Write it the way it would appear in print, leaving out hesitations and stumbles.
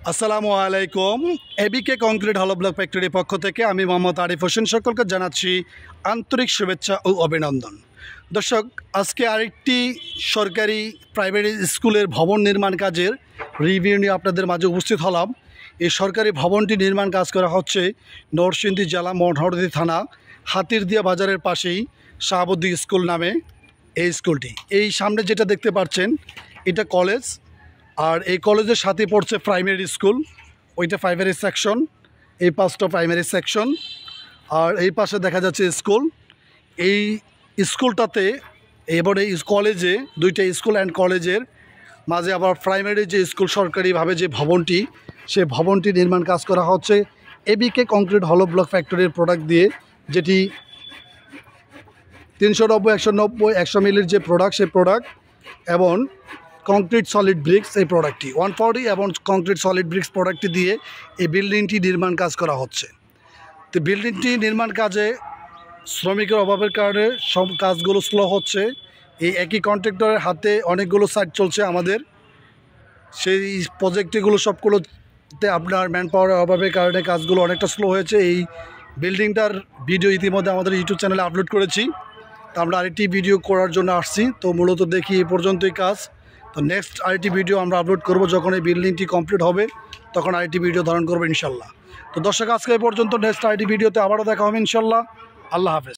আসসালামু আলাইকুম। এবিকে কংক্রিট হলো ব্লক ফ্যাক্টরির পক্ষ থেকে আমি মোহাম্মদ আরিফ হোসেন সকলকে জানাচ্ছি আন্তরিক শুভেচ্ছা ও অভিনন্দন। দর্শক, আজকে আরেকটি সরকারি প্রাইভেট স্কুলের ভবন নির্মাণ কাজের রিভিউ নিয়ে আপনাদের মাঝে উপস্থিত হলাম। এই সরকারি ভবনটি নির্মাণ কাজ করা হচ্ছে নরসিংদী জেলা মঠহরদী থানা হাতিরদিয়া বাজারের পাশেই শাহাবুদ্দিন স্কুল নামে এই স্কুলটি। এই সামনে যেটা দেখতে পাচ্ছেন এটা কলেজ, আর এই কলেজের সাথে পড়ছে প্রাইমারি স্কুল, ওইটা প্রাইমারি সেকশন, এই পাঁচটা প্রাইমারি সেকশন, আর এই পাশে দেখা যাচ্ছে স্কুল। এই স্কুলটাতে এবার এই কলেজে দুইটা স্কুল অ্যান্ড কলেজের মাঝে আবার প্রাইমারি যে স্কুল সরকারিভাবে যে ভবনটি, সে ভবনটি নির্মাণ কাজ করা হচ্ছে এবিকে কংক্রিট হলো ব্লক ফ্যাক্টরির প্রোডাক্ট দিয়ে, যেটি 390, 190, 100 মিলির যে প্রোডাক্ট, সেই প্রোডাক্ট এবং কংক্রিট সলিড ব্রিক্স এই প্রোডাক্টটি 140 এবং কংক্রিট সলিড ব্রিক্স প্রোডাক্টটি দিয়ে এই বিল্ডিংটি নির্মাণ কাজ করা হচ্ছে। তো বিল্ডিংটি নির্মাণ কাজে শ্রমিকের অভাবের কারণে সব কাজগুলো স্লো হচ্ছে। এই একই কন্ট্রাক্টরের হাতে অনেকগুলো সাইট চলছে আমাদের, সেই প্রজেক্টগুলো সবগুলোতে আপনার ম্যান পাওয়ারের অভাবের কারণে কাজগুলো অনেকটা স্লো হয়েছে। এই বিল্ডিংটার ভিডিও ইতিমধ্যে আমাদের ইউটিউব চ্যানেলে আপলোড করেছি, তো আমরা আরেকটি ভিডিও করার জন্য আসছি। তো মূলত দেখি এই পর্যন্তই কাজ। তো নেক্সট আরেকটি ভিডিও আমরা আপলোড করব, যখন এই বিল্ডিংটি কমপ্লিট হবে তখন আরেকটি ভিডিও ধারণ করবো ইনশাল্লাহ। তো দর্শক, আজকে এই পর্যন্ত, নেক্সট আরেকটি ভিডিওতে আবারও দেখা হবে ইনশাল্লাহ। আল্লাহ হাফেজ।